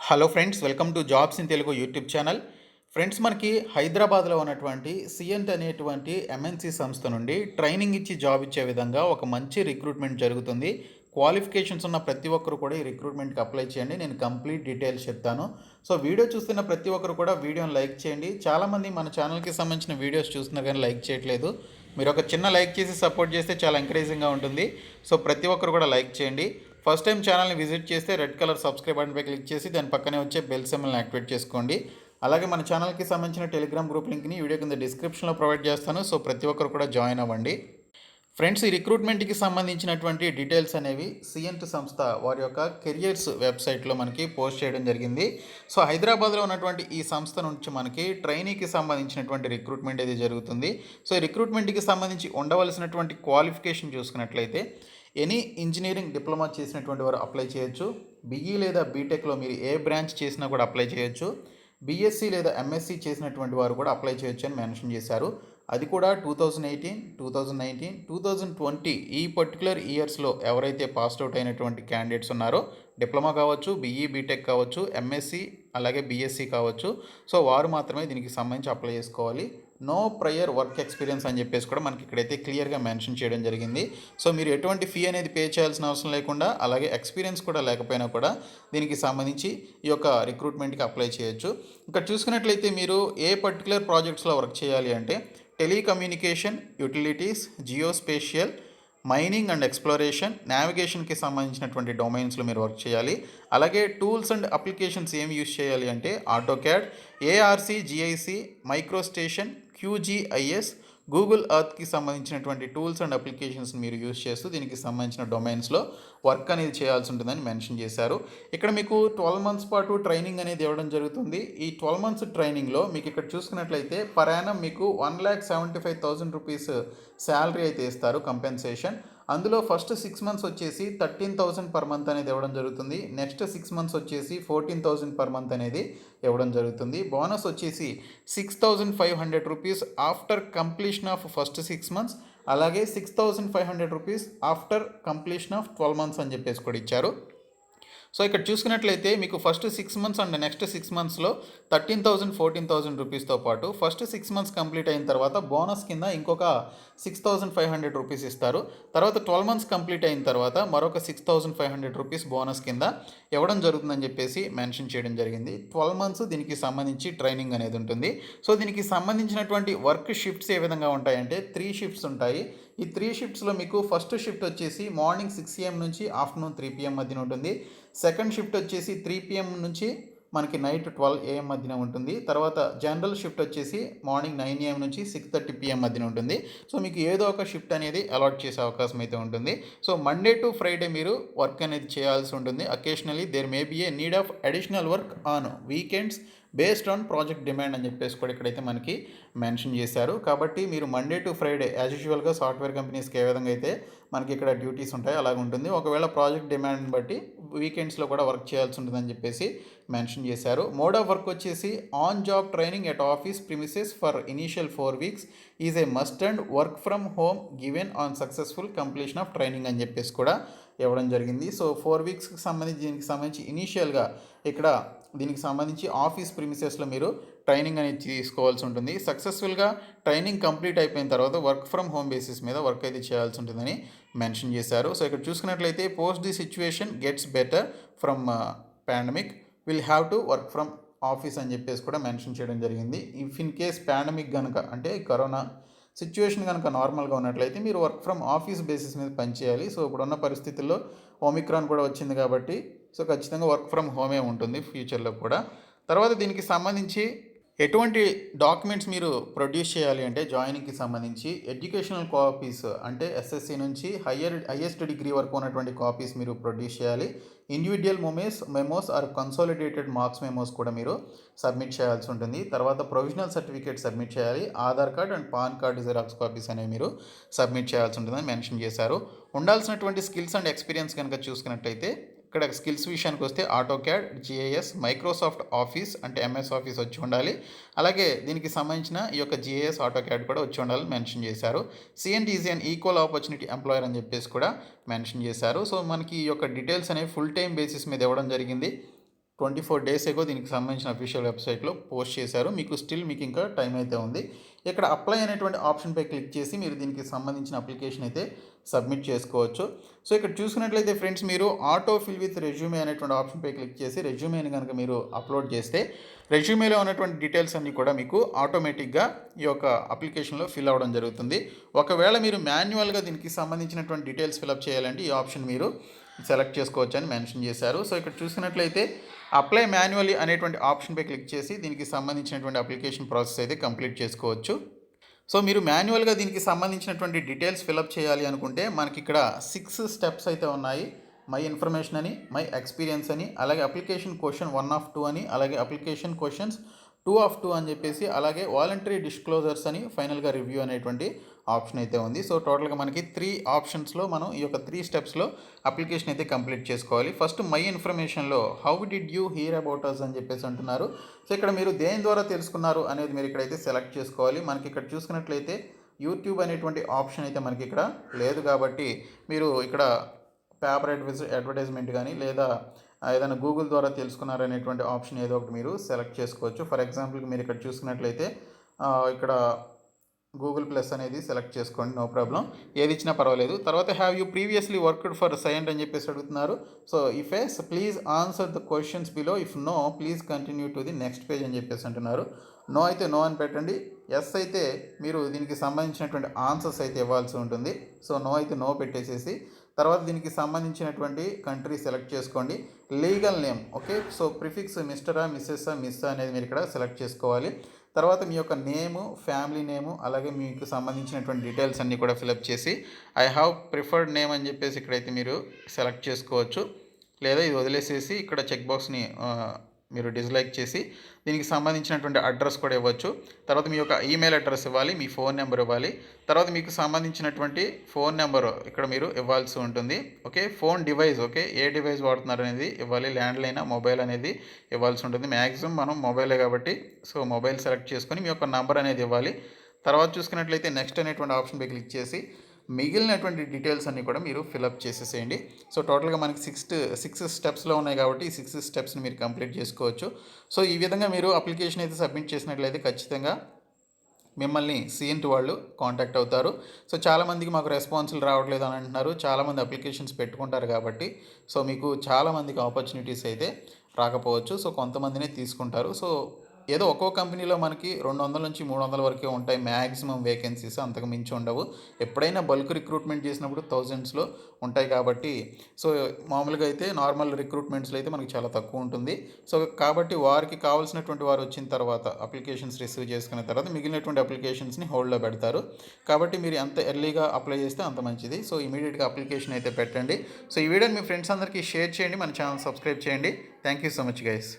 Hello friends, welcome to jobs in Telugu YouTube channel. Friends, మనకి హైదరాబాద్లో ఉన్నటువంటి సియంట్ అనేటువంటి ఎంఎన్సి సంస్థ నుండి ట్రైనింగ్ ఇచ్చి జాబ్ ఇచ్చే విధంగా ఒక మంచి రిక్రూట్మెంట్ జరుగుతుంది. క్వాలిఫికేషన్స్ ఉన్న ప్రతి ఒక్కరు కూడా ఈ రిక్రూట్మెంట్కి అప్లై చేయండి. నేను కంప్లీట్ డీటెయిల్స్ చెప్తాను. సో వీడియో చూస్తున్న ప్రతి ఒక్కరు కూడా వీడియోని లైక్ చేయండి. చాలామంది మన ఛానల్కి సంబంధించిన వీడియోస్ చూస్తున్నారు కానీ లైక్ చేయట్లేదు. మీరు ఒక చిన్న లైక్ చేసి సపోర్ట్ చేస్తే చాలా ఎంకరేజింగ్గా ఉంటుంది. సో ప్రతి ఒక్కరు కూడా లైక్ చేయండి. ఫస్ట్ టైం ఛానల్ని విజిట్ చేస్తే రెడ్ కలర్ సబ్స్క్రైబ్ బటన్పై క్లిక్ చేసి దాని పక్కనే వచ్చే బెల్ సింబల్ని యాక్టివేట్ చేసుకోండి. అలాగే మన ఛానల్కి సంబంధించిన టెలిగ్రామ్ గ్రూప్ లింక్ని వీడియో కింద డిస్క్రిప్షన్లో ప్రొవైడ్ చేస్తాను. సో ప్రతి ఒక్కరు కూడా జాయిన్ అవ్వండి. ఫ్రెండ్స్, ఈ రిక్రూట్మెంట్కి సంబంధించినటువంటి డీటెయిల్స్ అనేవి సియంట్ సంస్థ వారి యొక్క కెరియర్స్ వెబ్సైట్లో మనకి పోస్ట్ చేయడం జరిగింది. సో హైదరాబాద్లో ఉన్నటువంటి ఈ సంస్థ నుంచి మనకి ట్రైనీకి సంబంధించినటువంటి రిక్రూట్మెంట్ అయితే జరుగుతుంది. సో ఈ రిక్రూట్మెంట్కి సంబంధించి ఉండవలసినటువంటి క్వాలిఫికేషన్ చూసుకున్నట్లయితే ఎనీ ఇంజనీరింగ్ డిప్లొమా చేసినటువంటి వారు అప్లై చేయొచ్చు. బీఈ లేదా బీటెక్లో మీరు ఏ బ్రాంచ్ చేసినా కూడా అప్లై చేయొచ్చు. బీఎస్సీ లేదా ఎంఎస్సీ చేసినటువంటి వారు కూడా అప్లై చేయొచ్చు అని మెన్షన్ చేశారు. అది కూడా 2018, 2019, 2020 ఈ పర్టికులర్ ఇయర్స్లో ఎవరైతే పాస్డ్ అవుట్ అయినటువంటి క్యాండిడేట్స్ ఉన్నారో, డిప్లొమా కావచ్చు, బీఈ బీటెక్ కావచ్చు, ఎంఎస్సీ అలాగే బీఎస్సీ కావచ్చు, సో వారు మాత్రమే దీనికి సంబంధించి అప్లై చేసుకోవాలి. నో ప్రయర్ వర్క్ ఎక్స్పీరియన్స్ అని చెప్పేసి కూడా మనకి ఇక్కడైతే క్లియర్గా మెన్షన్ చేయడం జరిగింది. సో మీరు ఎటువంటి ఫీ అనేది పే చేయాల్సిన అవసరం లేకుండా, అలాగే ఎక్స్పీరియన్స్ కూడా లేకపోయినా కూడా దీనికి సంబంధించి ఈ యొక్క రిక్రూట్మెంట్కి అప్లై చేయొచ్చు. ఇక్కడ చూసుకున్నట్లయితే మీరు ఏ పర్టికులర్ ప్రాజెక్ట్స్లో వర్క్ చేయాలి అంటే telecommunication, utilities, geospatial, mining and exploration, నావిగేషన్కి సంబంధించినటువంటి డొమైన్స్లో మీరు వర్క్ చేయాలి. అలాగే టూల్స్ అండ్ అప్లికేషన్స్ ఏమి యూస్ చేయాలి అంటే AutoCAD, ArcGIS, MicroStation, QGIS, Google ఎర్త్కి సంబంధించినటువంటి టూల్స్ అండ్ అప్లికేషన్స్ మీరు యూస్ చేస్తూ దీనికి సంబంధించిన డొమైన్స్లో వర్క్ అనేది చేయాల్సి ఉంటుందని మెన్షన్ చేశారు. ఇక్కడ మీకు 12 months పాటు ట్రైనింగ్ అనేది ఇవ్వడం జరుగుతుంది. ఈ 12 months ట్రైనింగ్లో మీకు ఇక్కడ చూసుకున్నట్లయితే పర్ యానం మీకు 1,75,000 రూపీస్ శాలరీ అయితే ఇస్తారు కంపెన్సేషన్. అందులో ఫస్ట్ 6 months వచ్చేసి 13,000 పర్ మంత్ అనేది ఇవ్వడం జరుగుతుంది. నెక్స్ట్ 6 months వచ్చేసి 14,000 పర్ మంత్ అనేది ఇవ్వడం జరుగుతుంది. బోనస్ వచ్చేసి 6,500 rupees after completion of first 6 months, అలాగే 6,500 rupees after completion of 12 months అని చెప్పేసి కూడా ఇచ్చారు. సో ఇక్కడ చూసుకున్నట్లయితే మీకు ఫస్ట్ 6 months అండ్ నెక్స్ట్ 6 monthsలో 13,000, 14,000 రూపీస్తో పాటు ఫస్ట్ 6 months కంప్లీట్ అయిన తర్వాత బోనస్ కింద ఇంకొక 6,500 రూపీస్ ఇస్తారు. తర్వాత 12 months కంప్లీట్ అయిన తర్వాత మరొక 6,500 రూపీస్ బోనస్ కింద ఇవ్వడం జరుగుతుందని చెప్పేసి మెన్షన్ చేయడం జరిగింది. 12 months దీనికి సంబంధించి ట్రైనింగ్ అనేది ఉంటుంది. సో దీనికి సంబంధించినటువంటి వర్క్ షిఫ్ట్స్ ఏ విధంగా ఉంటాయంటే 3 shifts ఉంటాయి. ఈ 3 shiftsలో మీకు ఫస్ట్ షిఫ్ట్ వచ్చేసి మార్నింగ్ 6 AM నుంచి ఆఫ్టర్నూన్ 3 PM మధ్యన ఉంటుంది. సెకండ్ షిఫ్ట్ వచ్చేసి 3 PM నుంచి మనకి నైట్ 12 AM మధ్యన ఉంటుంది. తర్వాత జనరల్ షిఫ్ట్ వచ్చేసి మార్నింగ్ 9 AM నుంచి 6:30 PM మధ్యన ఉంటుంది. సో మీకు ఏదో ఒక షిఫ్ట్ అనేది అలాట్ చేసే అవకాశం అయితే ఉంటుంది. సో మండే టు ఫ్రైడే మీరు వర్క్ అనేది చేయాల్సి ఉంటుంది. Occasionally there may be a need of additional work on weekends based on project demand అని చెప్పేసి కూడా ఇక్కడైతే మనకి మెన్షన్ చేశారు. కాబట్టి మీరు మండే టు ఫ్రైడే యాజ్ యూజువల్గా సాఫ్ట్వేర్ కంపెనీస్కి ఏ విధంగా అయితే మనకి ఇక్కడ డ్యూటీస్ ఉంటాయి అలాగ ఉంటుంది. ఒకవేళ ప్రాజెక్ట్ డిమాండ్ని బట్టి వీకెండ్స్లో కూడా వర్క్ చేయాల్సి ఉంటుందని చెప్పేసి మెన్షన్ చేశారు. మోడ్ ఆఫ్ వర్క్ వచ్చేసి on job training at office premises for initial 4 weeks is a must and work from home given on successful completion of training అని చెప్పేసి కూడా ఇవ్వడం జరిగింది. సో 4 weeksకి సంబంధించి దీనికి సంబంధించి ఇనీషియల్గా ఇక్కడ దీనికి సంబంధించి ఆఫీస్ ప్రిమిసెస్లో మీరు ట్రైనింగ్ అనేది తీసుకోవాల్సి ఉంటుంది. సక్సెస్ఫుల్గా ట్రైనింగ్ కంప్లీట్ అయిపోయిన తర్వాత వర్క్ ఫ్రమ్ హోమ్ బేసిస్ మీద వర్క్ అయితే చేయాల్సి ఉంటుందని మెన్షన్ చేశారు. సో ఇక్కడ చూసుకున్నట్లయితే post the situation gets better from pandemic will have to work from office అని చెప్పేసి కూడా మెన్షన్ చేయడం జరిగింది. ఇఫ్ ఇన్ కేస్ పాండమిక్ కనుక అంటే కరోనా సిచ్యువేషన్ కనుక నార్మల్గా ఉన్నట్లయితే మీరు వర్క్ ఫ్రమ్ ఆఫీస్ బేసిస్ మీద పనిచేయాలి. సో ఇప్పుడున్న పరిస్థితుల్లో ఒమిక్రాన్ కూడా వచ్చింది కాబట్టి సో ఖచ్చితంగా వర్క్ ఫ్రమ్ హోమే ఉంటుంది ఫ్యూచర్లో కూడా. తర్వాత దీనికి సంబంధించి ఎటువంటి డాక్యుమెంట్స్ మీరు ప్రొడ్యూస్ చేయాలి అంటే జాయినింగ్కి సంబంధించి ఎడ్యుకేషనల్ కాపీస్ అంటే ఎస్ఎస్సి నుంచి హైయెస్ట్ డిగ్రీ వరకు ఉన్నటువంటి కాపీస్ మీరు ప్రొడ్యూస్ చేయాలి. Individual memos or consolidated marks memos కూడా మీరు సబ్మిట్ చేయాల్సి ఉంటుంది. తర్వాత ప్రొవిజనల్ సర్టిఫికేట్ సబ్మిట్ చేయాలి. Aadhaar card and pan card xerox copies అనేవి మీరు సబ్మిట్ చేయాల్సి ఉంటుందని మెన్షన్ చేశారు. ఉండాల్సినటువంటి స్కిల్స్ అండ్ ఎక్స్పీరియన్స్ కనుక చూసుకున్నట్టయితే ఇక్కడ స్కిల్స్ విషయానికి వస్తే ఆటోక్యాడ్, జిఐఎస్, మైక్రోసాఫ్ట్ ఆఫీస్ అంటే ఎంఎస్ ఆఫీస్ వచ్చి ఉండాలి. అలాగే దీనికి సంబంధించిన ఈ యొక్క జిఐఎస్, ఆటోక్యాడ్ కూడా వచ్చి ఉండాలని మెన్షన్ చేశారు. Cyient is an equal opportunity employer అని చెప్పేసి కూడా మెన్షన్ చేశారు. సో మనకి ఈ యొక్క డీటెయిల్స్ అనేవి ఫుల్ టైం బేసిస్ మీద ఇవ్వడం జరిగింది. 24 డేస్ ఎగో దీనికి సంబంధించిన అఫీషియల్ వెబ్సైట్‌లో పోస్ట్ చేశారు. మీకు ఇంకా టైం అయితే ఉంది. ఇక్కడ అప్లై అనేటువంటి ఆప్షన్‌పై క్లిక్ చేసి మీరు దీనికి సంబంధించిన అప్లికేషన్ అయితే సబ్మిట్ చేసుకోవచ్చు. సో, ఇక్కడ చూసుకున్నట్లయితే ఫ్రెండ్స్, మీరు ఆటో ఫిల్ విత్ రెజ్యూమే అనేటువంటి ఆప్షన్‌పై క్లిక్ చేసి రెజ్యూమేని గనుక మీరు అప్లోడ్ చేస్తే రెజ్యూమేలో ఉన్నటువంటి డీటెయిల్స్ అన్నీ కూడా మీకు ఆటోమేటిక్‌గా ఈ యొక్క అప్లికేషన్‌లో ఫిల్ అవ్వడం జరుగుతుంది. ఒకవేళ మీరు మాన్యువల్‌గా దీనికి సంబంధించినటువంటి డీటెయిల్స్ ఫిలప్ చేయాలంటే ఈ ఆప్షన్ మీరు సెలెక్ట్ చేసుకోవచ్చని మెన్షన్ చేశారు. సో, ఇక్కడ చూసినట్లయితే అప్లై మాన్యువల్లీ అనేటువంటి ఆప్షన్పై క్లిక్ చేసి దీనికి సంబంధించినటువంటి అప్లికేషన్ ప్రాసెస్ అయితే కంప్లీట్ చేసుకోవచ్చు. సో, మీరు మాన్యువల్‌గా దీనికి సంబంధించినటువంటి డీటెయిల్స్ ఫిలప్ చేయాలి అనుకుంటే మనకిక్కడ 6 స్టెప్స్ అయితే ఉన్నాయి. మై ఇన్ఫర్మేషన్ అని, మై ఎక్స్‌పీరియన్స్ అని, అలాగే అప్లికేషన్ క్వెషన్ 1 ఆఫ్ 2 అని, అలాగే అప్లికేషన్ క్వెషన్స్ 2 ఆఫ్ 2 అని చెప్పేసి, అలాగే వాలంటరీ డిస్క్లోజర్స్ అని, ఫైనల్‌గా రివ్యూ అనేటువంటి ఆప్షన్ అయితే ఉంది. సో, టోటల్‌గా మనకి 3 ఆప్షన్స్‌లో మనం ఈ యొక్క 3 స్టెప్స్‌లో అప్లికేషన్ అయితే కంప్లీట్ చేసుకోవాలి. ఫస్ట్ మై ఇన్ఫర్మేషన్‌లో how did you hear about us అని చెప్పేసి అంటున్నారు. సో, ఇక్కడ మీరు దేని ద్వారా తెలుసుకున్నారు అనేది మీరు ఇక్కడైతే సెలెక్ట్ చేసుకోవాలి. మనకి ఇక్కడ చూసుకున్నట్లయితే యూట్యూబ్ అనేటువంటి ఆప్షన్ అయితే మనకి ఇక్కడ లేదు కాబట్టి మీరు ఇక్కడ పేపర్ అడ్వర్టైజ్మెంట్ కానీ లేదా ఏదైనా గూగుల్ ద్వారా తెలుసుకున్నారనేటువంటి ఆప్షన్ ఏదో ఒకటి మీరు సెలెక్ట్ చేసుకోవచ్చు. ఫర్ ఎగ్జాంపుల్కి మీరు ఇక్కడ చూసుకున్నట్లయితే ఇక్కడ గూగుల్ ప్లస్ అనేది సెలెక్ట్ చేసుకోండి, నో ప్రాబ్లం. ఏది ఇచ్చినా పర్వాలేదు. తర్వాత have you previously worked for Cyient అని చెప్పేసి అడుగుతున్నారు. So if yes please answer the questions below, if no please continue to the next page అని చెప్పేసి అంటున్నారు. నో అయితే నో అని పెట్టండి. ఎస్ అయితే మీరు దీనికి సంబంధించినటువంటి ఆన్సర్స్ అయితే ఇవ్వాల్సి ఉంటుంది. సో నో అయితే నో పెట్టేసేసి తర్వాత దీనికి సంబంధించినటువంటి కంట్రీ సెలెక్ట్ చేసుకోండి. Legal name, okay. So prefix మిస్టరా, మిస్సెస్సా, మిస్సా అనేది మీరు ఇక్కడ సెలెక్ట్ చేసుకోవాలి. తర్వాత మీ యొక్క నేము, ఫ్యామిలీ నేము, అలాగే మీకు సంబంధించినటువంటి డీటెయిల్స్ అన్నీ కూడా ఫిలప్ చేసి ఐ హ్యావ్ ప్రిఫర్డ్ నేమ్ అని చెప్పేసి ఇక్కడైతే మీరు సెలెక్ట్ చేసుకోవచ్చు. లేదా ఇది వదిలేసేసి ఇక్కడ చెక్ బాక్స్ని మీరు డిస్లైక్ చేసి దీనికి సంబంధించినటువంటి అడ్రస్ కూడా ఇవ్వచ్చు. తర్వాత మీ యొక్క ఈమెయిల్ అడ్రస్ ఇవ్వాలి, మీ ఫోన్ నెంబర్ ఇవ్వాలి. తర్వాత మీకు సంబంధించినటువంటి ఫోన్ నెంబర్ ఇక్కడ మీరు ఇవ్వాల్సి ఉంటుంది. ఓకే, ఫోన్ డివైస్, ఓకే, ఏ డివైస్ వాడుతున్నారు అనేది ఇవ్వాలి. ల్యాండ్లైన్, మొబైల్ అనేది ఇవ్వాల్సి ఉంటుంది. మ్యాక్సిమం మనం మొబైలే కాబట్టి సో మొబైల్ సెలెక్ట్ చేసుకొని మీ యొక్క నంబర్ అనేది ఇవ్వాలి. తర్వాత చూసుకున్నట్లయితే నెక్స్ట్ అనేటువంటి ఆప్షన్పై క్లిక్ చేసి మిగిలినటువంటి డీటెయిల్స్ అన్నీ కూడా మీరు ఫిలప్ చేసేసేయండి. సో టోటల్గా మనకి సిక్స్ స్టెప్స్లో ఉన్నాయి కాబట్టి ఈ 6 స్టెప్స్ని మీరు కంప్లీట్ చేసుకోవచ్చు. సో ఈ విధంగా మీరు అప్లికేషన్ అయితే సబ్మిట్ చేసినట్లయితే ఖచ్చితంగా మిమ్మల్ని సీఎంట్ వాళ్ళు కాంటాక్ట్ అవుతారు. సో చాలామందికి మాకు రెస్పాన్సులు రావట్లేదు అని అంటున్నారు. చాలామంది అప్లికేషన్స్ పెట్టుకుంటారు కాబట్టి సో మీకు చాలామందికి ఆపర్చునిటీస్ అయితే రాకపోవచ్చు. సో కొంతమందినే తీసుకుంటారు. సో ఏదో ఒక్కో కంపెనీలో మనకి 200 నుంచి 300 వరకే ఉంటాయి మ్యాక్సిమం వేకెన్సీస్, అంతకు మించి ఉండవు. ఎప్పుడైనా బల్క్ రిక్రూట్మెంట్ చేసినప్పుడు థౌజండ్స్లో ఉంటాయి కాబట్టి సో మామూలుగా అయితే నార్మల్ రిక్రూట్మెంట్స్లో అయితే మనకి చాలా తక్కువ ఉంటుంది. సో కాబట్టి వారికి కావాల్సినటువంటి వారు వచ్చిన తర్వాత అప్లికేషన్స్ రిసీవ్ చేసుకున్న తర్వాత మిగిలినటువంటి అప్లికేషన్స్ని హోల్డ్లో పెడతారు. కాబట్టి మీరు ఎంత ఎర్లీగా అప్లై చేస్తే అంత మంచిది. సో ఇమీడియట్గా అప్లికేషన్ అయితే పెట్టండి. సో ఈ వీడియోని మీ ఫ్రెండ్స్ అందరికీ షేర్ చేయండి, మన ఛానల్ సబ్స్క్రైబ్ చేయండి. Thank you so much guys.